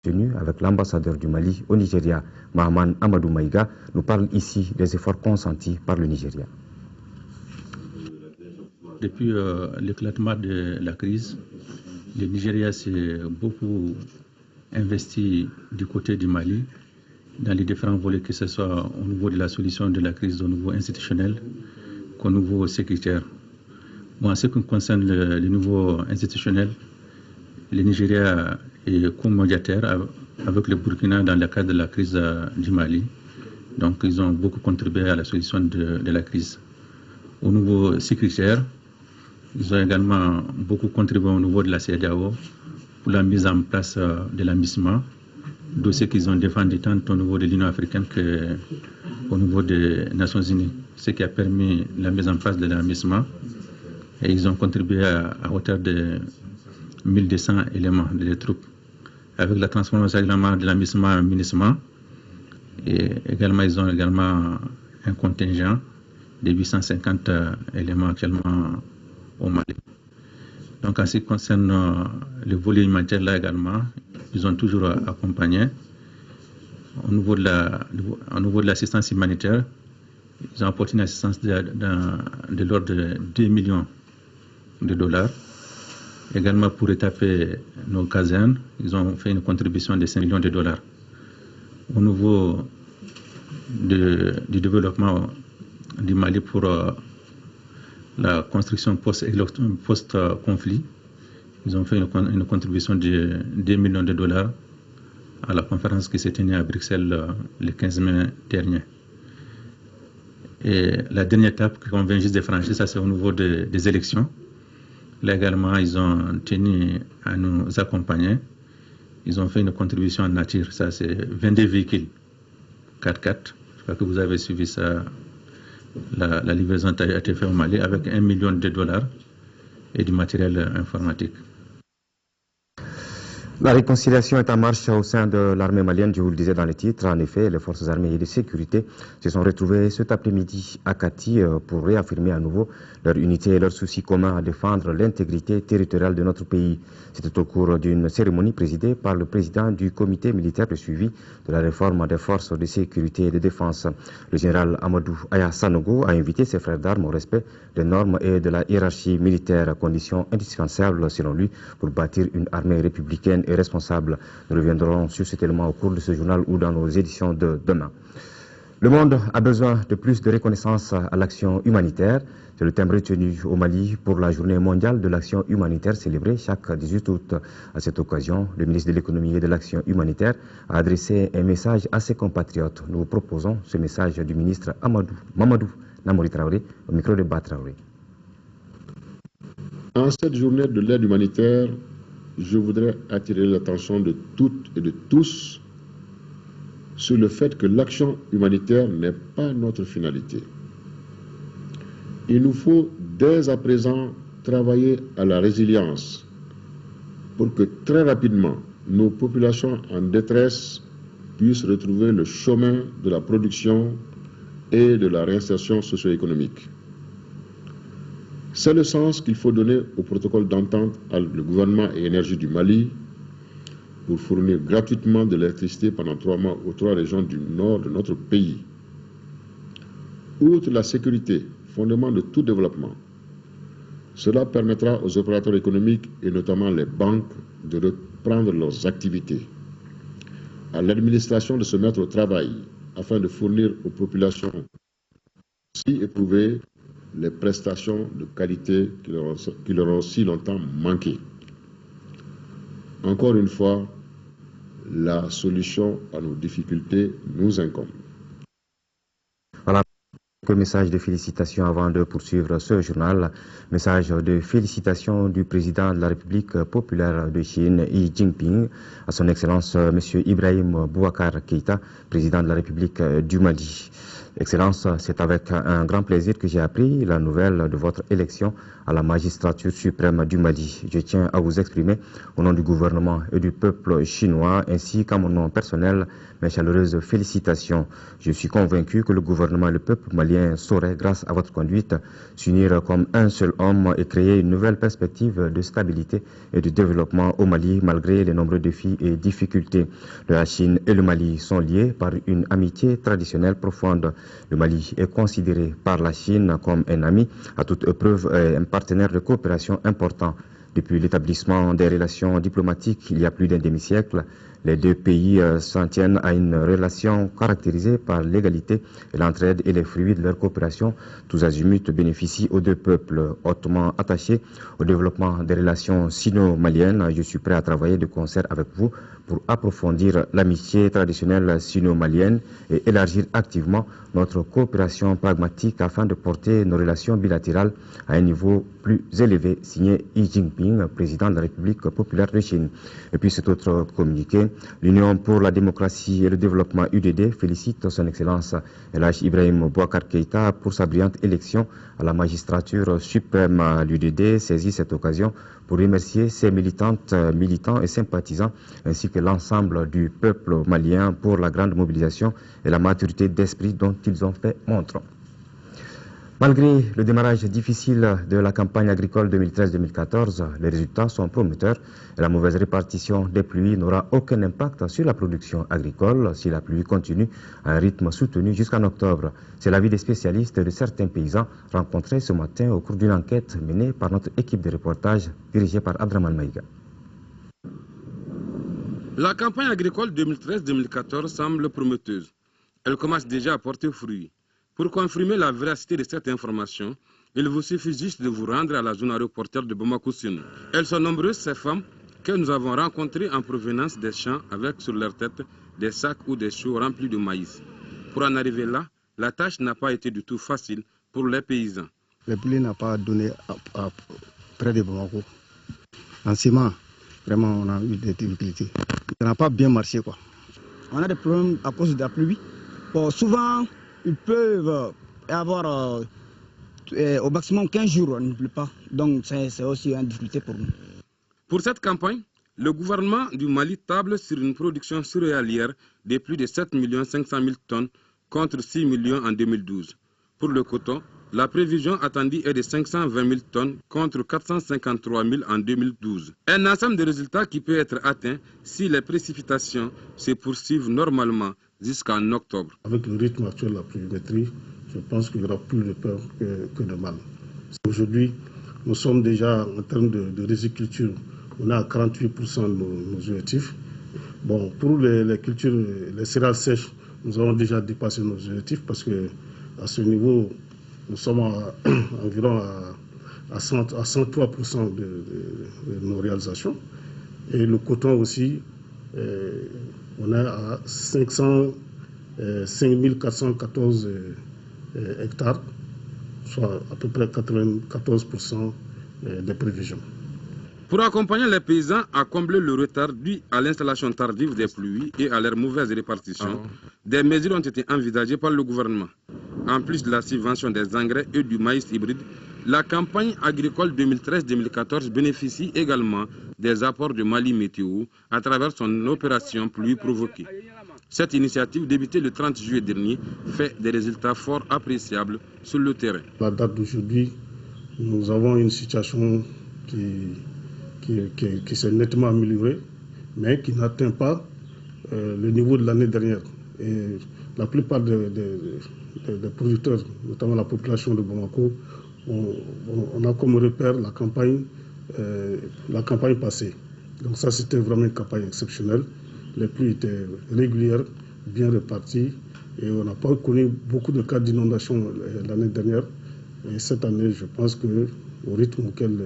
Tenu avec l'ambassadeur du Mali au Nigeria, Mahaman Amadou Maïga, nous parle ici des efforts consentis par le Nigeria. Depuis l'éclatement de la crise, le Nigeria s'est beaucoup investi du côté du Mali dans les différents volets, que ce soit au niveau de la solution de la crise au niveau institutionnel qu'au niveau sécuritaire. Bon, en ce qui concerne le niveau institutionnel, le Nigeria est co-médiateur avec le Burkina dans le cadre de la crise du Mali. Donc, ils ont beaucoup contribué à la solution de la crise. Au niveau sécuritaire, ils ont également beaucoup contribué au niveau de la CEDEAO pour la mise en place de la MISMA, dossier qu'ils ont défendu tant au niveau de l'Union africaine qu'au niveau des Nations unies, ce qui a permis la mise en place de la MISMA. Et ils ont contribué à hauteur de 1200 éléments de troupes, avec la transformation également de la MISMA en MINISMA. Et également, ils ont également un contingent de 850 éléments actuellement au Mali. Donc, en ce qui concerne le volet humanitaire, là également, ils ont toujours accompagné. Au niveau de l'assistance humanitaire, ils ont apporté une assistance de l'ordre de 2 millions de dollars. Également, pour étaper nos casernes, ils ont fait une contribution de 5 millions de dollars. Au niveau du développement du Mali pour la construction post-conflit, ils ont fait une contribution de 2 millions de dollars à la conférence qui s'est tenue à Bruxelles le 15 mai dernier. Et la dernière étape qu'on vient juste de franchir, ça c'est au niveau des élections. Là également, ils ont tenu à nous accompagner. Ils ont fait une contribution en nature. Ça, c'est 22 véhicules 4x4. Je crois que vous avez suivi ça. La livraison a été faite au Mali avec 1 million de dollars et du matériel informatique. La réconciliation est en marche au sein de l'armée malienne, je vous le disais dans le titre. En effet, les forces armées et de sécurité se sont retrouvées cet après-midi à Kati pour réaffirmer à nouveau leur unité et leur souci commun à défendre l'intégrité territoriale de notre pays. C'était au cours d'une cérémonie présidée par le président du comité militaire de suivi de la réforme des forces de sécurité et de défense. Le général Amadou Aya Sanogo a invité ses frères d'armes au respect des normes et de la hiérarchie militaire, condition indispensable selon lui pour bâtir une armée républicaine et responsable. Nous reviendrons sur cet élément au cours de ce journal ou dans nos éditions de demain. Le monde a besoin de plus de reconnaissance à l'action humanitaire. C'est le thème retenu au Mali pour la journée mondiale de l'action humanitaire célébrée chaque 18 août. À cette occasion, le ministre de l'économie et de l'action humanitaire a adressé un message à ses compatriotes. Nous vous proposons ce message du ministre Mamadou Namori Traoré au micro de Ba Traoré. En cette journée de l'aide humanitaire, je voudrais attirer l'attention de toutes et de tous sur le fait que l'action humanitaire n'est pas notre finalité. Il nous faut dès à présent travailler à la résilience pour que très rapidement nos populations en détresse puissent retrouver le chemin de la production et de la réinsertion socio-économique. C'est le sens qu'il faut donner au protocole d'entente avec le gouvernement et énergie du Mali pour fournir gratuitement de l'électricité pendant 3 mois aux 3 régions du nord de notre pays. Outre la sécurité, fondement de tout développement, cela permettra aux opérateurs économiques et notamment les banques de reprendre leurs activités, à l'administration de se mettre au travail afin de fournir aux populations si éprouvées les prestations de qualité qui leur ont si longtemps manqué. Encore une fois, la solution à nos difficultés nous incombe. Voilà un message de félicitations avant de poursuivre ce journal. Message de félicitations du président de la République populaire de Chine, Xi Jinping, à son Excellence M. Ibrahim Boubacar Keïta, président de la République du Mali. Excellence, c'est avec un grand plaisir que j'ai appris la nouvelle de votre élection à la magistrature suprême du Mali. Je tiens à vous exprimer au nom du gouvernement et du peuple chinois ainsi qu'à mon nom personnel mes chaleureuses félicitations. Je suis convaincu que le gouvernement et le peuple malien sauraient, grâce à votre conduite, s'unir comme un seul homme et créer une nouvelle perspective de stabilité et de développement au Mali malgré les nombreux défis et difficultés. La Chine et le Mali sont liés par une amitié traditionnelle profonde. Le Mali est considéré par la Chine comme un ami à toute épreuve et un partenaire de coopération important. Depuis l'établissement des relations diplomatiques il y a plus d'un demi-siècle, les deux pays s'en tiennent à une relation caractérisée par l'égalité et l'entraide et les fruits de leur coopération. Tous azimuts bénéficient aux deux peuples hautement attachés au développement des relations sino-maliennes. Je suis prêt à travailler de concert avec vous pour approfondir l'amitié traditionnelle sino-malienne et élargir activement notre coopération pragmatique afin de porter nos relations bilatérales à un niveau plus élevé, signé Xi Jinping, président de la République populaire de Chine. Et puis cet autre communiqué, l'Union pour la démocratie et le développement UDD félicite son Excellence El Hadj Ibrahim Boubacar Keïta pour sa brillante élection à la magistrature suprême. L'UDD saisit cette occasion pour remercier ses militantes, militants et sympathisants ainsi que l'ensemble du peuple malien pour la grande mobilisation et la maturité d'esprit dont ils ont fait montre. Malgré le démarrage difficile de la campagne agricole 2013-2014, les résultats sont prometteurs et la mauvaise répartition des pluies n'aura aucun impact sur la production agricole si la pluie continue à un rythme soutenu jusqu'en octobre. C'est l'avis des spécialistes et de certains paysans rencontrés ce matin au cours d'une enquête menée par notre équipe de reportage dirigée par Abdraman Maïga. La campagne agricole 2013-2014 semble prometteuse. Elle commence déjà à porter fruit. Pour confirmer la véracité de cette information, il vous suffit juste de vous rendre à la zone aéroportuaire de Bamako-Sino. Elles sont nombreuses, ces femmes, que nous avons rencontrées en provenance des champs avec sur leur tête des sacs ou des choux remplis de maïs. Pour en arriver là, la tâche n'a pas été du tout facile pour les paysans. Le blé n'a pas donné près de Bamako. En ciment, vraiment, on a eu des difficultés. Ça n'a pas bien marché, quoi. On a des problèmes à cause de la pluie. Bon, souvent, ils peuvent avoir au maximum 15 jours, on ne pleut pas. Donc c'est aussi une difficulté pour nous. Pour cette campagne, le gouvernement du Mali table sur une production céréalière de plus de 7 500 000 tonnes contre 6 millions en 2012. Pour le coton, la prévision attendue est de 520 000 tonnes contre 453 000 en 2012. Un ensemble de résultats qui peut être atteint si les précipitations se poursuivent normalement jusqu'en octobre. Avec le rythme actuel de la pluviométrie, je pense qu'il y aura plus de peur que de mal. Aujourd'hui, nous sommes déjà en termes de riziculture, on est à 48% de nos objectifs. Bon, pour les cultures, les céréales sèches, nous avons déjà dépassé nos objectifs parce que à ce niveau, nous sommes environ à 103% de nos réalisations. Et le coton aussi, on est à 5 414 hectares, soit à peu près 94% des prévisions. Pour accompagner les paysans à combler le retard dû à l'installation tardive des pluies et à leur mauvaise répartition, des mesures ont été envisagées par le gouvernement. En plus de la subvention des engrais et du maïs hybride, la campagne agricole 2013-2014 bénéficie également des apports de Mali Météo à travers son opération pluie provoquée. Cette initiative, débutée le 30 juillet dernier, fait des résultats fort appréciables sur le terrain. À la date d'aujourd'hui, nous avons une situation qui s'est nettement améliorée, mais qui n'atteint pas le niveau de l'année dernière. Et la plupart des producteurs, notamment la population de Bamako, on a comme repère la campagne passée. Donc ça, c'était vraiment une campagne exceptionnelle. Les pluies étaient régulières, bien réparties, et on n'a pas connu beaucoup de cas d'inondation l'année dernière. Et cette année, je pense qu'au rythme auquel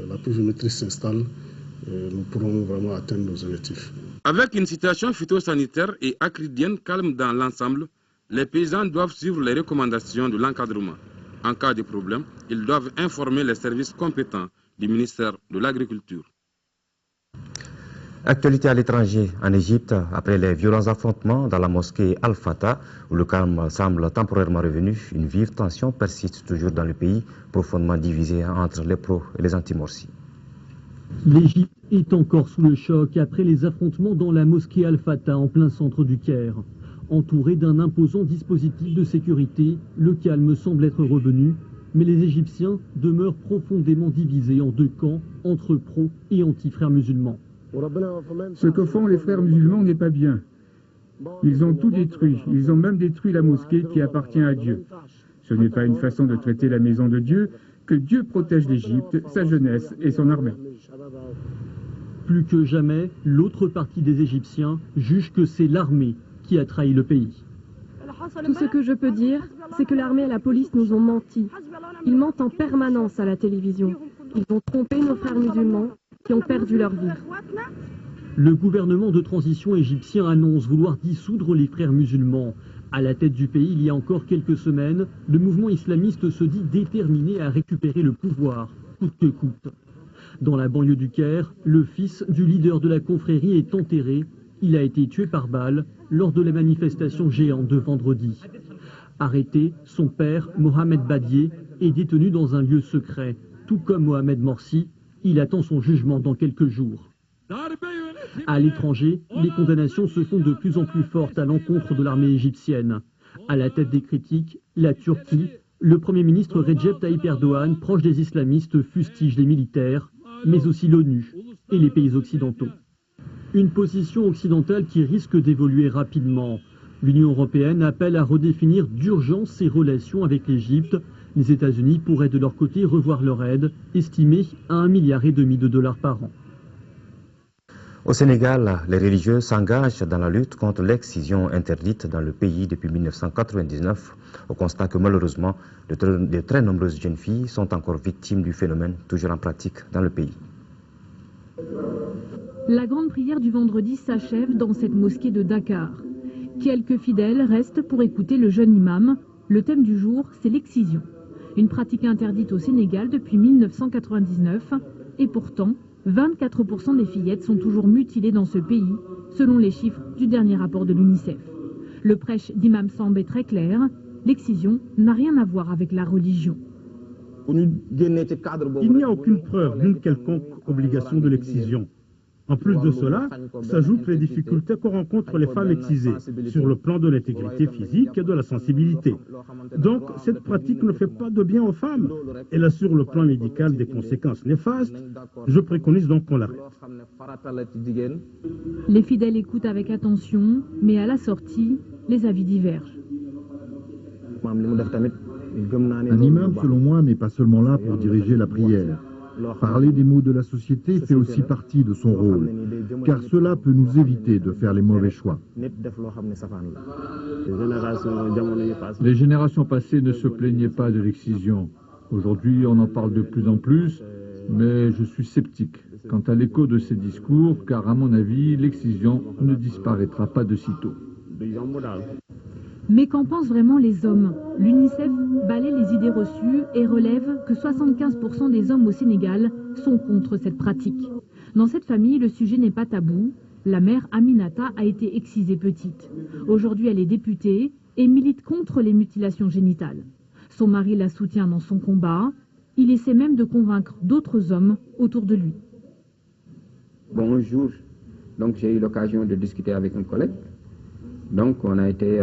la pluviométrie s'installe, nous pourrons vraiment atteindre nos objectifs. Avec une situation phytosanitaire et acridienne calme dans l'ensemble, les paysans doivent suivre les recommandations de l'encadrement. En cas de problème, ils doivent informer les services compétents du ministère de l'Agriculture. Actualité à l'étranger, en Égypte, après les violents affrontements dans la mosquée Al-Fatah, où le calme semble temporairement revenu, une vive tension persiste toujours dans le pays, profondément divisé entre les pros et les anti-Morsi. L'Égypte est encore sous le choc après les affrontements dans la mosquée Al-Fatah en plein centre du Caire. Entouré d'un imposant dispositif de sécurité, le calme semble être revenu, mais les Égyptiens demeurent profondément divisés en deux camps, entre pros et anti-frères musulmans. Ce que font les frères musulmans n'est pas bien. Ils ont tout détruit. Ils ont même détruit la mosquée qui appartient à Dieu. Ce n'est pas une façon de traiter la maison de Dieu. Que Dieu protège l'Égypte, sa jeunesse et son armée. Plus que jamais, l'autre partie des Égyptiens juge que c'est l'armée qui a trahi le pays. Tout ce que je peux dire, c'est que l'armée et la police nous ont menti. Ils mentent en permanence à la télévision. Ils ont trompé nos frères musulmans qui ont perdu leur vie. Le gouvernement de transition égyptien annonce vouloir dissoudre les frères musulmans. À la tête du pays, il y a encore quelques semaines, le mouvement islamiste se dit déterminé à récupérer le pouvoir, coûte que coûte. Dans la banlieue du Caire, le fils du leader de la confrérie est enterré. Il a été tué par balle lors de la manifestation géante de vendredi. Arrêté, son père, Mohamed Badié, est détenu dans un lieu secret. Tout comme Mohamed Morsi, il attend son jugement dans quelques jours. À l'étranger, les condamnations se font de plus en plus fortes à l'encontre de l'armée égyptienne. À la tête des critiques, la Turquie, le Premier ministre Recep Tayyip Erdogan, proche des islamistes, fustige les militaires, mais aussi l'ONU et les pays occidentaux. Une position occidentale qui risque d'évoluer rapidement. L'Union européenne appelle à redéfinir d'urgence ses relations avec l'Égypte. Les États-Unis pourraient de leur côté revoir leur aide, estimée à 1,5 milliard de dollars par an. Au Sénégal, les religieux s'engagent dans la lutte contre l'excision interdite dans le pays depuis 1999, au constat que malheureusement, de très nombreuses jeunes filles sont encore victimes du phénomène, toujours en pratique dans le pays. La grande prière du vendredi s'achève dans cette mosquée de Dakar. Quelques fidèles restent pour écouter le jeune imam. Le thème du jour, c'est l'excision. Une pratique interdite au Sénégal depuis 1999. Et pourtant, 24% des fillettes sont toujours mutilées dans ce pays, selon les chiffres du dernier rapport de l'UNICEF. Le prêche d'Imam Samb est très clair, l'excision n'a rien à voir avec la religion. Il n'y a aucune preuve d'une quelconque obligation de l'excision. En plus de cela, s'ajoutent les difficultés que rencontrent les femmes excisées sur le plan de l'intégrité physique et de la sensibilité. Donc, cette pratique ne fait pas de bien aux femmes. Elle a sur le plan médical des conséquences néfastes. Je préconise donc qu'on l'arrête. Les fidèles écoutent avec attention, mais à la sortie, les avis divergent. Un imam, selon moi, n'est pas seulement là pour diriger la prière. Parler des maux de la société fait aussi partie de son rôle, car cela peut nous éviter de faire les mauvais choix. Les générations passées ne se plaignaient pas de l'excision. Aujourd'hui, on en parle de plus en plus, mais je suis sceptique quant à l'écho de ces discours, car à mon avis, l'excision ne disparaîtra pas de sitôt. Mais qu'en pensent vraiment les hommes? L'UNICEF balaie les idées reçues et relève que 75% des hommes au Sénégal sont contre cette pratique. Dans cette famille, le sujet n'est pas tabou. La mère Aminata a été excisée petite. Aujourd'hui, elle est députée et milite contre les mutilations génitales. Son mari la soutient dans son combat. Il essaie même de convaincre d'autres hommes autour de lui. Bonjour. Donc j'ai eu l'occasion de discuter avec un collègue. Donc on a été,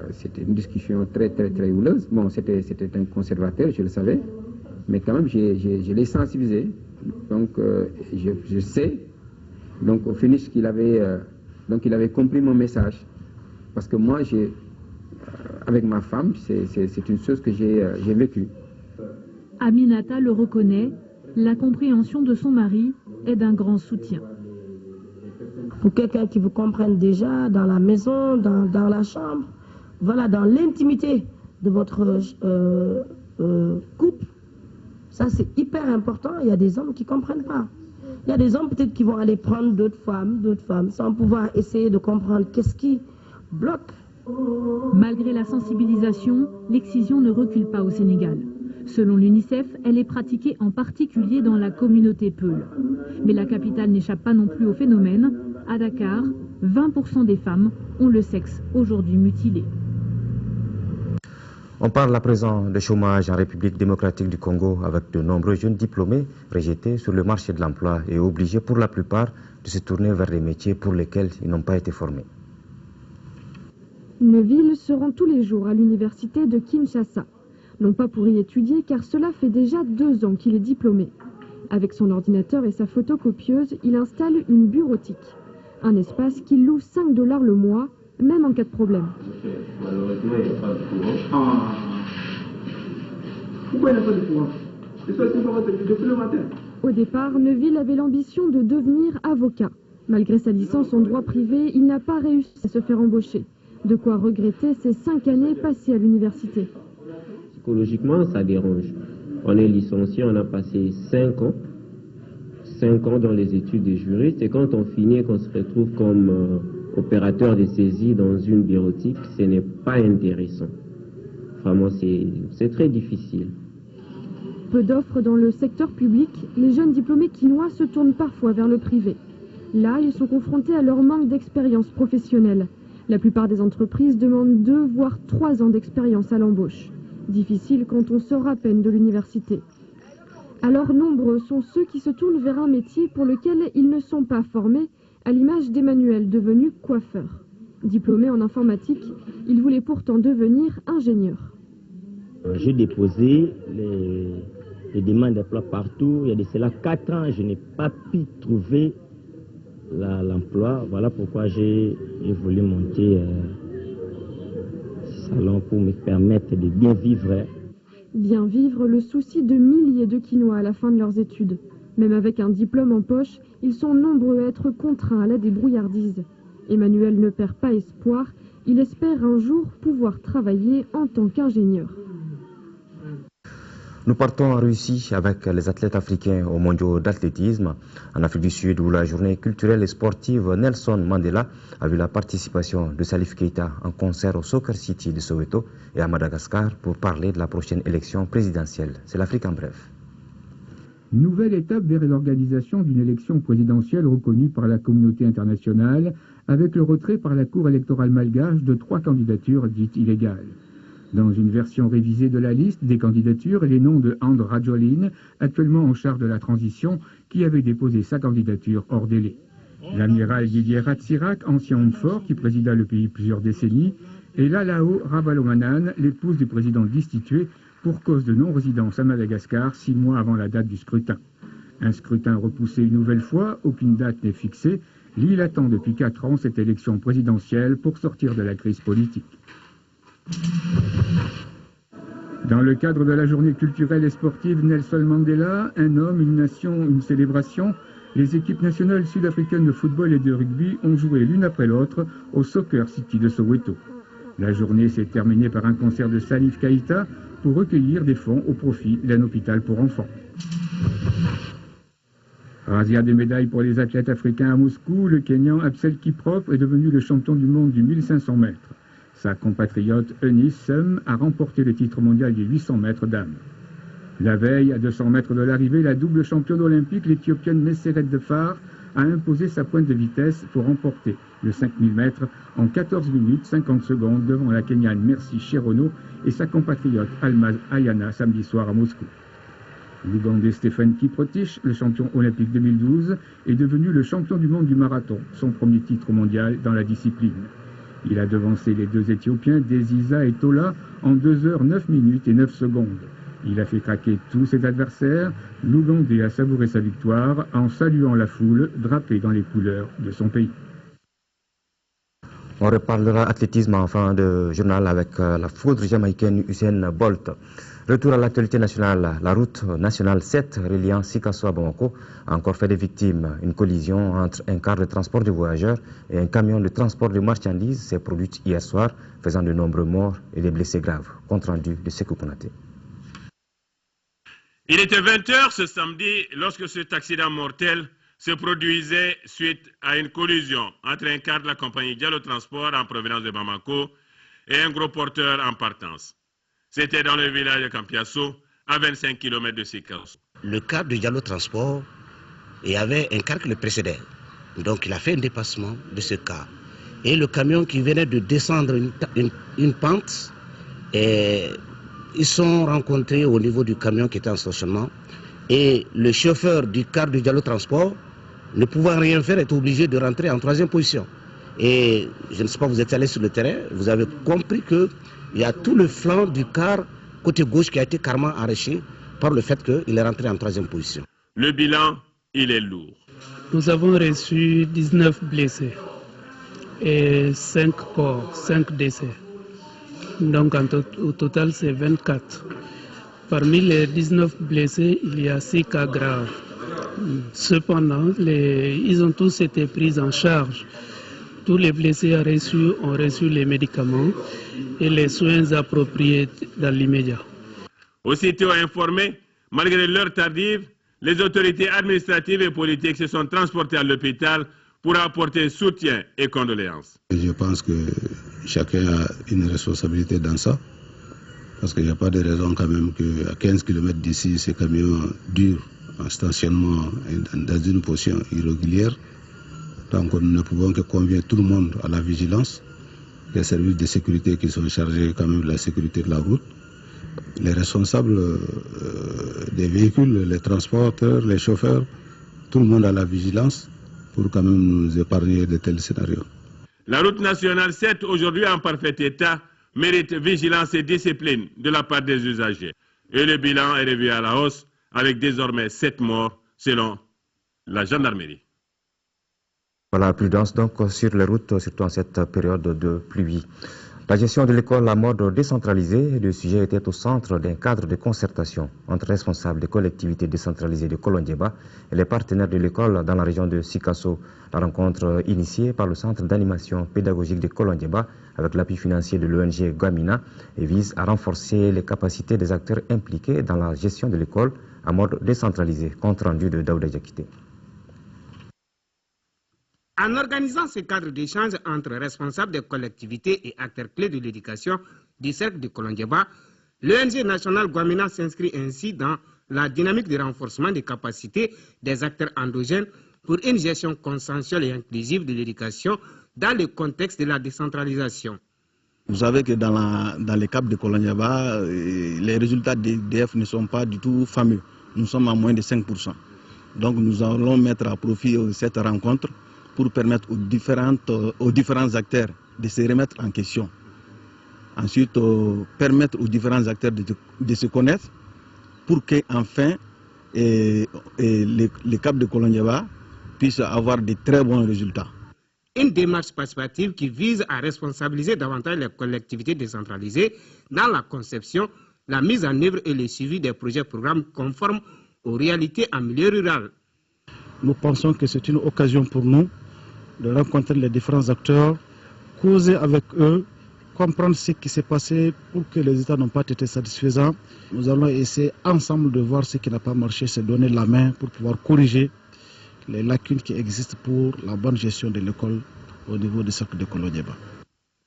c'était une discussion très houleuse. Bon, c'était un conservateur, je le savais, mais quand même je l'ai sensibilisé. Donc je sais, donc au finish qu'il avait, donc il avait compris mon message, parce que moi avec ma femme, c'est une chose que j'ai vécue. Aminata le reconnaît, la compréhension de son mari est d'un grand soutien. Pour quelqu'un qui vous comprenne déjà dans la maison, dans la chambre, voilà, dans l'intimité de votre couple, ça c'est hyper important. Il y a des hommes qui ne comprennent pas. Il y a des hommes peut-être qui vont aller prendre d'autres femmes, sans pouvoir essayer de comprendre qu'est-ce qui bloque. Malgré la sensibilisation, l'excision ne recule pas au Sénégal. Selon l'UNICEF, elle est pratiquée en particulier dans la communauté Peul. Mais la capitale n'échappe pas non plus au phénomène. À Dakar, 20% des femmes ont le sexe aujourd'hui mutilé. On parle à présent de chômage en République démocratique du Congo avec de nombreux jeunes diplômés rejetés sur le marché de l'emploi et obligés pour la plupart de se tourner vers des métiers pour lesquels ils n'ont pas été formés. Neuville se rend tous les jours à l'université de Kinshasa. Non pas pour y étudier car cela fait déjà 2 ans qu'il est diplômé. Avec son ordinateur et sa photocopieuse, il installe une bureautique. Un espace qu'il loue 5 $ le mois, même en cas de problème. Malheureusement, il n'y a pas de courant. Pourquoi il n'y a pas de courant? Depuis le matin. Au départ, Neuville avait l'ambition de devenir avocat. Malgré sa licence en droit privé, il n'a pas réussi à se faire embaucher. De quoi regretter ces 5 années passées à l'université. Psychologiquement, ça dérange. On est licencié, on a passé 5 ans. 5 ans dans les études de juriste. Et quand on finit, qu'on se retrouve comme opérateur de saisie dans une bureautique, ce n'est pas intéressant. Vraiment, c'est très difficile. Peu d'offres dans le secteur public, les jeunes diplômés quinois se tournent parfois vers le privé. Là, ils sont confrontés à leur manque d'expérience professionnelle. La plupart des entreprises demandent 2 voire 3 ans d'expérience à l'embauche. Difficile quand on sort à peine de l'université. Alors nombreux sont ceux qui se tournent vers un métier pour lequel ils ne sont pas formés, à l'image d'Emmanuel, devenu coiffeur. Diplômé en informatique, il voulait pourtant devenir ingénieur. J'ai déposé les demandes d'emploi partout. Il y a de cela 4 ans, je n'ai pas pu trouver l'emploi. Voilà pourquoi j'ai voulu monter ce salon pour me permettre de bien vivre. Bien vivre, le souci de milliers de Quinois à la fin de leurs études. Même avec un diplôme en poche, ils sont nombreux à être contraints à la débrouillardise. Emmanuel ne perd pas espoir, il espère un jour pouvoir travailler en tant qu'ingénieur. Nous partons en Russie avec les athlètes africains aux mondiaux d'athlétisme. En Afrique du Sud, où la journée culturelle et sportive Nelson Mandela a vu la participation de Salif Keita en concert au Soccer City de Soweto et à Madagascar pour parler de la prochaine élection présidentielle. C'est l'Afrique en bref. Nouvelle étape vers l'organisation d'une élection présidentielle reconnue par la communauté internationale avec le retrait par la Cour électorale malgache de 3 candidatures dites illégales. Dans une version révisée de la liste des candidatures, les noms de And Rajolin, actuellement en charge de la transition, qui avait déposé sa candidature hors délai. L'amiral Didier Ratsirak, ancien homme fort qui présida le pays plusieurs décennies, et Lalao Ravalomanan, l'épouse du président destitué, pour cause de non-résidence à Madagascar 6 mois avant la date du scrutin. Un scrutin repoussé une nouvelle fois, aucune date n'est fixée. L'île attend depuis 4 ans cette élection présidentielle pour sortir de la crise politique. Dans le cadre de la journée culturelle et sportive Nelson Mandela, un homme, une nation, une célébration, les équipes nationales sud-africaines de football et de rugby ont joué l'une après l'autre au Soccer City de Soweto. La journée s'est terminée par un concert de Salif Keita pour recueillir des fonds au profit d'un hôpital pour enfants. Razzia des médailles pour les athlètes africains à Moscou, le Kenyan Absel Kiprop est devenu le champion du monde du 1500 mètres. Sa compatriote Eunice Sum a remporté le titre mondial du 800 mètres dames. La veille, à 200 mètres de l'arrivée, la double championne olympique, l'Éthiopienne Messeret Defar, a imposé sa pointe de vitesse pour remporter le 5000 mètres en 14 minutes 50 secondes devant la Kenyane Mercy Cherono et sa compatriote Almaz Ayana samedi soir à Moscou. L'Ougandais Stephen Kiprotich, le champion olympique 2012, est devenu le champion du monde du marathon, son premier titre mondial dans la discipline. Il a devancé les 2 Éthiopiens, Desiza et Tola, en 2 heures 9 minutes et 9 secondes. Il a fait craquer tous ses adversaires. L'Ougandais a savouré sa victoire en saluant la foule drapée dans les couleurs de son pays. On reparlera athlétisme en fin de journal avec la foudre jamaïcaine Usain Bolt. Retour à l'actualité nationale. La route nationale 7 reliant Sikasso à Bamako a encore fait des victimes. Une collision entre un car de transport de voyageurs et un camion de transport de marchandises s'est produite hier soir, faisant de nombreux morts et des blessés graves. Compte rendu de Sekou Konaté. Il était 20h ce samedi lorsque cet accident mortel se produisait suite à une collision entre un car de la compagnie Diallo Transport en provenance de Bamako et un gros porteur en partance. C'était dans le village de Campiasso, à 25 km de Sikasso. Le cadre de Diallo Transport, il y avait un car qui le précédait. Donc il a fait un dépassement de ce car. Et le camion qui venait de descendre une pente, et ils sont rencontrés au niveau du camion qui était en stationnement. Et le chauffeur du car de Diallo Transport, ne pouvant rien faire, est obligé de rentrer en 3e position. Et je ne sais pas, vous êtes allé sur le terrain, vous avez compris qu'il y a tout le flanc du car côté gauche qui a été carrément arraché par le fait qu'il est rentré en 3e position. Le bilan, il est lourd. Nous avons reçu 19 blessés et 5 corps, 5 décès. Donc au total, c'est 24. Parmi les 19 blessés, il y a 6 cas graves. Cependant, ils ont tous été pris en charge. Tous les blessés ont reçu les médicaments et les soins appropriés dans l'immédiat. Aussitôt informés, malgré l'heure tardive, les autorités administratives et politiques se sont transportées à l'hôpital pour apporter soutien et condoléances. Je pense que chacun a une responsabilité dans ça, parce qu'il n'y a pas de raison quand même qu'à 15 km d'ici, ces camions durent en stationnement dans une position irrégulière. Donc nous ne pouvons que convier tout le monde à la vigilance, les services de sécurité qui sont chargés quand même de la sécurité de la route, les responsables des véhicules, les transporteurs, les chauffeurs, tout le monde à la vigilance pour quand même nous épargner de tels scénarios. La route nationale, certes aujourd'hui en parfait état, mérite vigilance et discipline de la part des usagers. Et le bilan est revu à la hausse avec désormais 7 morts selon la gendarmerie. Voilà, prudence donc sur les routes, surtout en cette période de pluie. La gestion de l'école à mode décentralisé, le sujet était au centre d'un cadre de concertation entre responsables des collectivités décentralisées de Kolondiéba et les partenaires de l'école dans la région de Sikasso. La rencontre initiée par le centre d'animation pédagogique de Kolondiéba avec l'appui financier de l'ONG Guamina et vise à renforcer les capacités des acteurs impliqués dans la gestion de l'école à mode décentralisé. Compte rendu de Daouda Diakité. En organisant ce cadre d'échange entre responsables des collectivités et acteurs clés de l'éducation du cercle de Kolondiéba, l'ONG nationale Guamina s'inscrit ainsi dans la dynamique de renforcement des capacités des acteurs endogènes pour une gestion consensuelle et inclusive de l'éducation dans le contexte de la décentralisation. Vous savez que dans les CAP de Kolondiéba, les résultats d'EDF ne sont pas du tout fameux. Nous sommes à moins de 5%. Donc nous allons mettre à profit cette rencontre pour permettre aux différents acteurs de se remettre en question. Ensuite, permettre aux différents acteurs de se connaître pour qu'enfin les CAP de Kolondiéba puissent avoir de très bons résultats. Une démarche participative qui vise à responsabiliser davantage les collectivités décentralisées dans la conception, la mise en œuvre et le suivi des projets et programmes conformes aux réalités en milieu rural. Nous pensons que c'est une occasion pour nous de rencontrer les différents acteurs, causer avec eux, comprendre ce qui s'est passé pour que les États n'ont pas été satisfaisants. Nous allons essayer ensemble de voir ce qui n'a pas marché, se donner la main pour pouvoir corriger les lacunes qui existent pour la bonne gestion de l'école au niveau du cercle de Kolondiéba.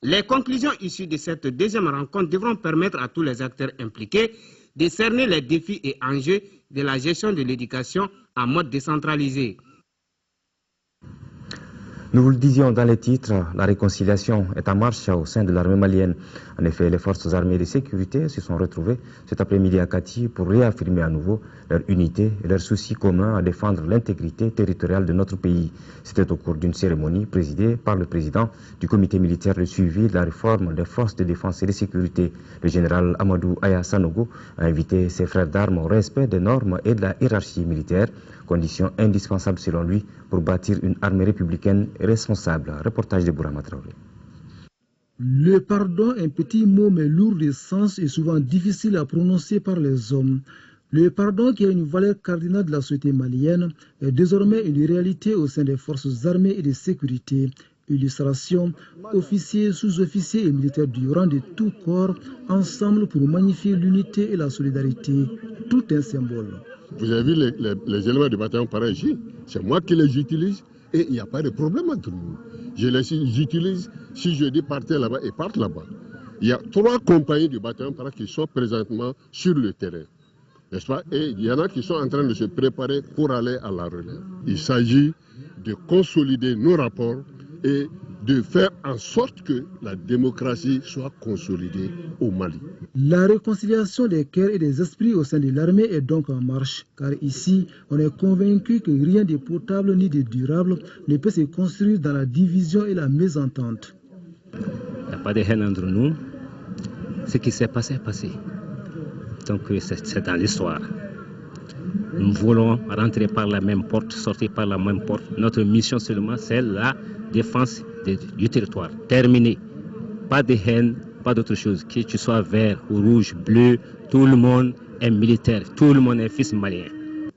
Les conclusions issues de cette deuxième rencontre devront permettre à tous les acteurs impliqués de cerner les défis et enjeux de la gestion de l'éducation en mode décentralisé. Nous vous le disions dans les titres, la réconciliation est en marche au sein de l'armée malienne. En effet, les forces armées de sécurité se sont retrouvées cet après-midi à Kati pour réaffirmer à nouveau leur unité et leur souci commun à défendre l'intégrité territoriale de notre pays. C'était au cours d'une cérémonie présidée par le président du comité militaire de suivi de la réforme des forces de défense et de sécurité. Le général Amadou Aya Sanogo a invité ses frères d'armes au respect des normes et de la hiérarchie militaire, condition indispensable selon lui pour bâtir une armée républicaine responsable. Reportage de Bourama Traoré. Le pardon, un petit mot mais lourd de sens et souvent difficile à prononcer par les hommes. Le pardon, qui est une valeur cardinale de la société malienne, est désormais une réalité au sein des forces armées et de sécurité. Illustration, officiers, sous-officiers et militaires du rang de tout corps, ensemble pour magnifier l'unité et la solidarité. Tout un symbole. Vous avez vu les éléments du bataillon par ici, c'est moi qui les utilise et il n'y a pas de problème entre nous. Je les utilise, si je dis partez là-bas, et partent là-bas. Il y a 3 compagnies du bataillon par qui sont présentement sur le terrain. n'est-ce pas? Et il y en a qui sont en train de se préparer pour aller à la relève. Il s'agit de consolider nos rapports et de faire en sorte que la démocratie soit consolidée au Mali. La réconciliation des cœurs et des esprits au sein de l'armée est donc en marche, car ici, on est convaincu que rien de potable ni de durable ne peut se construire dans la division et la mésentente. Il n'y a pas de haine entre nous. Ce qui s'est passé est passé. Donc c'est dans l'histoire. Nous voulons rentrer par la même porte, sortir par la même porte. Notre mission seulement, c'est la défense du territoire. Terminé. Pas de haine, pas d'autre chose. Que tu sois vert ou rouge, bleu, tout le monde est militaire. Tout le monde est fils malien.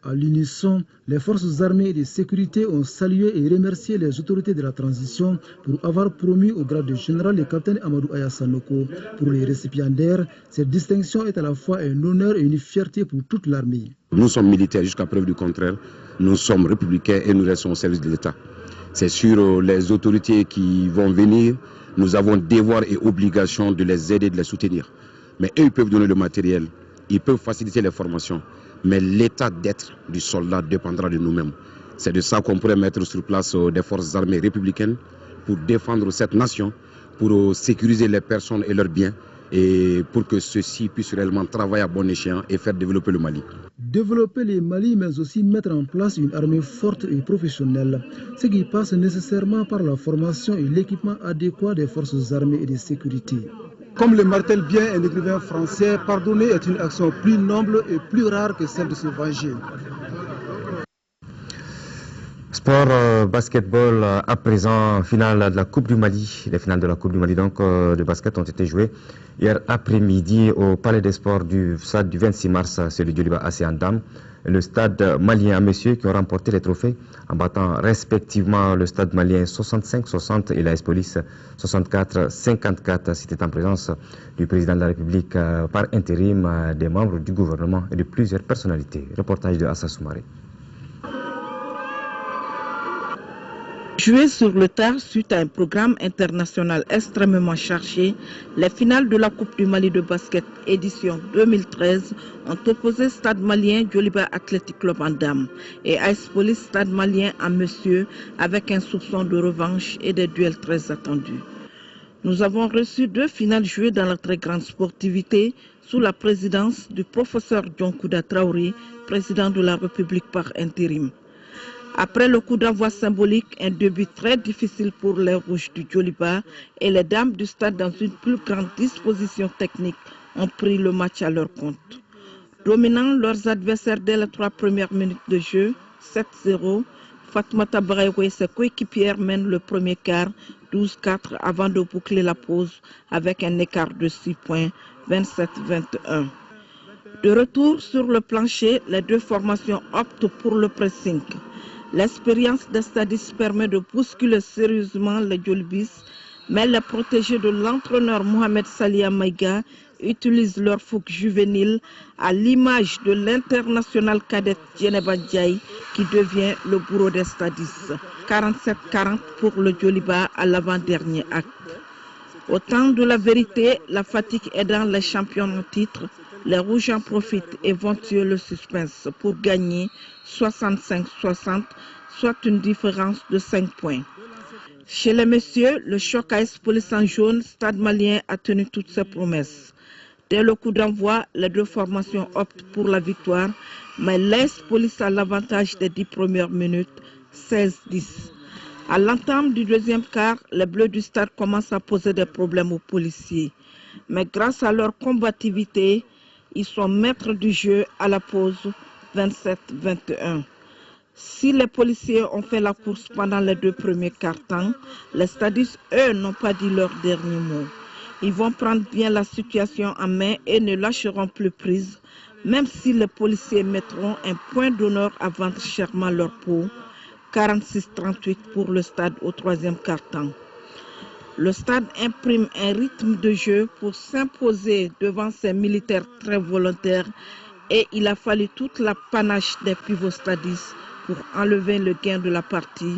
À l'unisson, les forces armées et de sécurité ont salué et remercié les autorités de la transition pour avoir promu au grade de général le capitaine Amadou Aya Sanoko. Pour les récipiendaires, cette distinction est à la fois un honneur et une fierté pour toute l'armée. Nous sommes militaires jusqu'à preuve du contraire. Nous sommes républicains et nous restons au service de l'État. C'est sur les autorités qui vont venir. Nous avons devoir et obligation de les aider, de les soutenir. Mais eux, ils peuvent donner le matériel, ils peuvent faciliter les formations. Mais l'état d'être du soldat dépendra de nous-mêmes. C'est de ça qu'on pourrait mettre sur place des forces armées républicaines pour défendre cette nation, pour sécuriser les personnes et leurs biens et pour que ceux-ci puissent réellement travailler à bon escient et faire développer le Mali. Développer le Mali, mais aussi mettre en place une armée forte et professionnelle, ce qui passe nécessairement par la formation et l'équipement adéquat des forces armées et de sécurité. Comme le martèle bien un écrivain français, pardonner est une action plus noble et plus rare que celle de se venger. Sport, basketball, à présent, finale de la Coupe du Mali. Les finales de la Coupe du Mali donc, de basket ont été jouées hier après-midi au Palais des Sports du stade du 26 mars, celui de Djoliba AC en dames. Le stade malien à messieurs qui ont remporté les trophées en battant respectivement le stade malien 65-60 et l'AS Police 64-54. C'était en présence du président de la République par intérim, des membres du gouvernement et de plusieurs personnalités. Reportage de Assa Soumaré. Jouées sur le tard suite à un programme international extrêmement chargé, les finales de la Coupe du Mali de basket édition 2013 ont opposé Stade malien Djoliba Athletic Club en dames et AS Police Stade malien en messieurs avec un soupçon de revanche et des duels très attendus. Nous avons reçu 2 finales jouées dans la très grande sportivité sous la présidence du professeur Djonkouda Traoré, président de la République par intérim. Après le coup d'envoi symbolique, un début très difficile pour les rouges du Djoliba et les dames du stade dans une plus grande disposition technique ont pris le match à leur compte. Dominant leurs adversaires dès les 3 premières minutes de jeu, 7-0, Fatmata Braïwe et ses coéquipières mènent le premier quart 12-4 avant de boucler la pause avec un écart de 6 points, 27-21. De retour sur le plancher, les 2 formations optent pour le pressing. L'expérience des stadistes permet de bousculer sérieusement les Djolibis, mais les protégés de l'entraîneur Mohamed Salia Maïga utilisent leur fougue juvénile à l'image de l'international cadette Djeneba Ndiaye qui devient le bourreau des stadistes. 47-40 pour le Djoliba à l'avant-dernier acte. Au temps de la vérité, la fatigue aidant les champions en titre, les rouges en profitent et vont tuer le suspense pour gagner 65-60, soit une différence de 5 points. Chez les messieurs, le choc AS Police en jaune, Stade malien a tenu toutes ses promesses. Dès le coup d'envoi, les 2 formations optent pour la victoire, mais l'AS Police a l'avantage des 10 premières minutes, 16-10. À l'entame du deuxième quart, les Bleus du stade commencent à poser des problèmes aux policiers. Mais grâce à leur combativité, ils sont maîtres du jeu à la pause 27-21. Si les policiers ont fait la course pendant les 2 premiers quarts-temps, les stadistes, eux, n'ont pas dit leur dernier mot. Ils vont prendre bien la situation en main et ne lâcheront plus prise, même si les policiers mettront un point d'honneur à vendre chèrement leur peau. 46-38 pour le stade au 3e quart-temps. Le stade imprime un rythme de jeu pour s'imposer devant ses militaires très volontaires et il a fallu toute la panache des pivots stadistes pour enlever le gain de la partie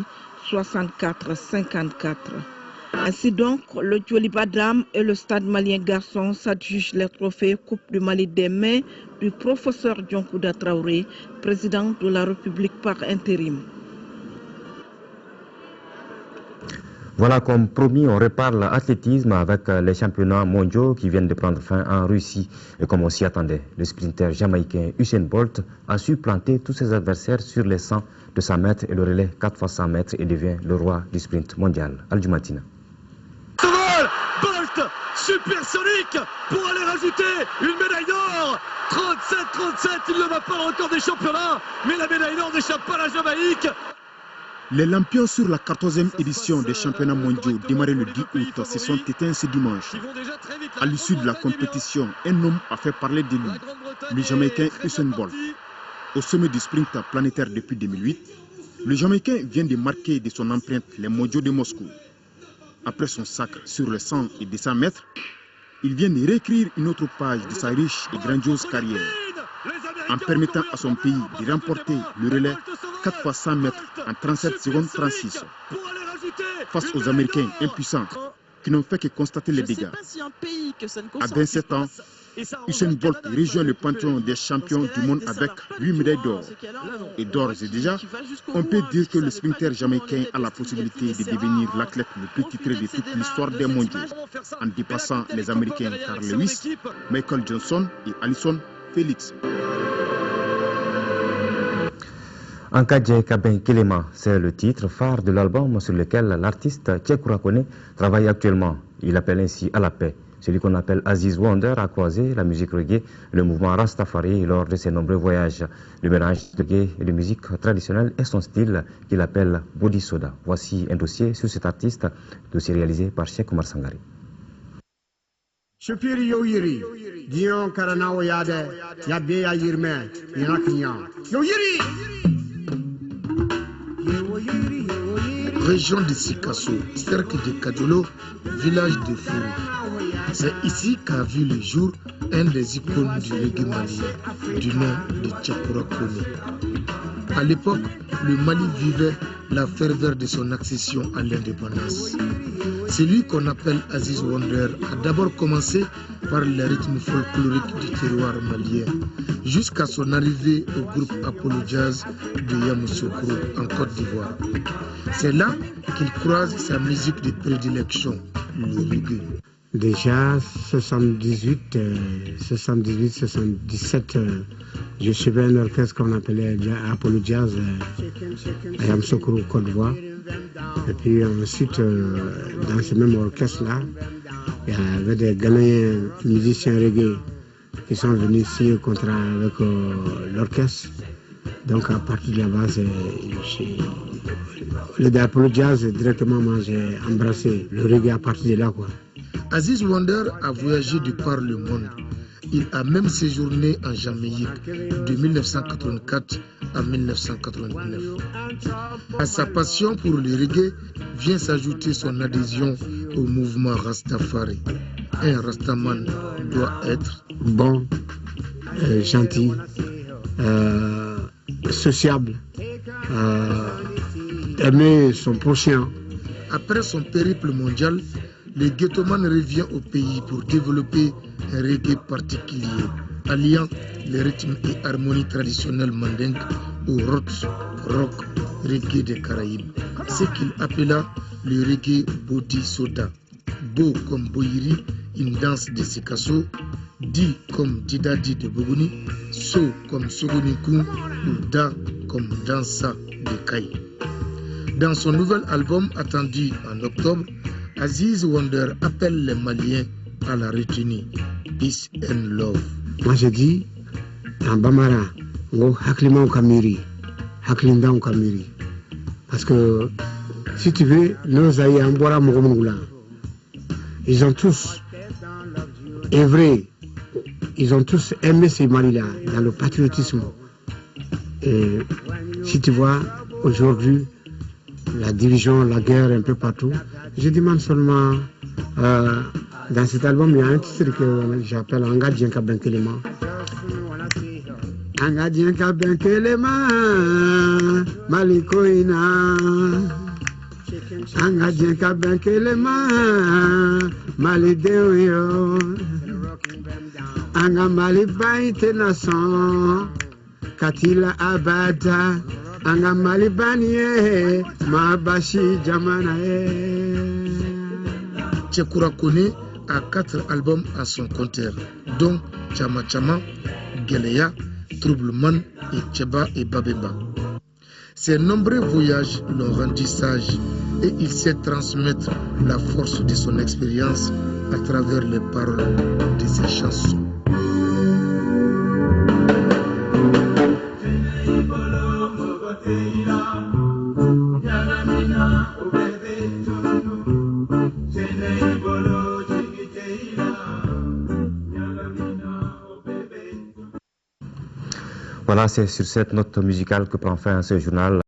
64-54. Ainsi donc, le Djoliba Dame et le Stade malien garçon s'adjugent les trophées Coupe du Mali des mains du professeur Diankouda Traoré, président de la République par intérim. Voilà, comme promis, on reparle athlétisme avec les championnats mondiaux qui viennent de prendre fin en Russie. Et comme on s'y attendait, le sprinter jamaïcain Usain Bolt a su planter tous ses adversaires sur les 100 de 100 mètres et le relais 4 x 100 mètres et devient le roi du sprint mondial. Al-Jumatina. Bolt, supersonique pour aller rajouter une médaille d'or. 37, il ne va pas le record des championnats, mais la médaille d'or n'échappe pas à la Jamaïque. Les lampions sur la 14e édition des championnats mondiaux démarrés le 10 août se sont éteints ce dimanche. À l'issue de la compétition, un homme a fait parler de lui, le Jamaïcain Usain Bolt. Au sommet du sprint planétaire depuis 2008, le Jamaïcain vient de marquer de son empreinte les mondiaux de Moscou. Après son sacre sur les 100 et 200 mètres, il vient de réécrire une autre page de sa riche et grandiose carrière, en permettant à son pays de remporter le relais 4 x 100 mètres en 37 secondes 36. Face aux Américains impuissants qui n'ont fait que constater les dégâts. À 27 ans, Usain Bolt rejoint le panthéon des champions du monde avec 8 médailles d'or. Et d'ores et déjà, on peut dire que le sprinter jamaïcain a la possibilité de devenir l'athlète le plus titré de toute l'histoire des mondiaux, en dépassant les Américains Carl Lewis, Michael Johnson et Allyson Felix. Ankadje Kabin Kelema, c'est le titre phare de l'album sur lequel l'artiste Tchekoura Kone travaille actuellement. Il appelle ainsi à la paix. Celui qu'on appelle Aziz Wonder a croisé la musique reggae, le mouvement Rastafari lors de ses nombreux voyages. Le mélange de reggae et de musique traditionnelle est son style qu'il appelle Body Soda. Voici un dossier sur cet artiste, dossier réalisé par Cheikh Omar Sangari. Shupiri Yoyiri, Dion Karanao Yade, Yabea Yirme, Irakian. Yoyiri! Région de Sikasso, cercle de Kadjolo, village de Fourou. C'est ici qu'a vu le jour un des icônes du reggae malien, du nom de Tchekoura Kone. À l'époque, le Mali vivait la ferveur de son accession à l'indépendance. Celui qu'on appelle Aziz Wonder a d'abord commencé par les rythmes folkloriques du terroir malien, jusqu'à son arrivée au groupe Apollo Jazz de Yamoussoukro en Côte d'Ivoire. C'est là qu'il croise sa musique de prédilection, le reggae. Déjà, 78, 77, je suivais un orchestre qu'on appelait Apollo Jazz à Yamoussoukro, Côte d'Ivoire. Et puis ensuite, dans ce même orchestre-là, il y avait des Ghanéens musiciens reggae qui sont venus signer un contrat avec l'orchestre. Donc à partir de là-bas, le Apollo Jazz, directement, moi j'ai embrassé le reggae à partir de là, quoi. Aziz Wonder a voyagé de par le monde. Il a même séjourné en Jamaïque de 1984 à 1989. À sa passion pour le reggae vient s'ajouter son adhésion au mouvement Rastafari. Un Rastaman doit être bon, gentil, sociable, aimer son prochain. Après son périple mondial, le ghettoman revient au pays pour développer un reggae particulier, alliant les rythmes et harmonies traditionnelles mandingues au roots, rock, reggae des Caraïbes. Ce qu'il appela le reggae Body Soda. Beau comme Boyiri, une danse de Sikasso, Di comme Didadi de Bogoni, So comme Sogonikou ou Da comme Dansa de Kai. Dans son nouvel album attendu en octobre, Aziz Wonder appelle les Maliens à la retenue. Peace and love. Moi je dis, en Bamara, Haklima ou Kamiri, Haklinda ou Kamiri. Parce que, si tu veux, nos aïeux en Bora Mogomoula, ils ont tous œuvré, ils ont tous aimé ces Mali-là, dans le patriotisme. Et si tu vois, aujourd'hui, la division, la guerre un peu partout, je demande seulement, dans cet album, il y a un titre que j'appelle Angadien Kabin Kelema. Angadien Kabin Kelema, Malikoina. anga jenka benkelema malideo yo anga malibai tenason katila abada anga malibanie mabashi jamana Tchekoura Koné a 4 albums à son compteur, dont Chama Chama, Geleya, Troubleman et Tcheba et Babeba. Ses nombreux voyages l'ont rendu sage et il sait transmettre la force de son expérience à travers les paroles de ses chansons. Voilà, c'est sur cette note musicale que prend fin ce journal.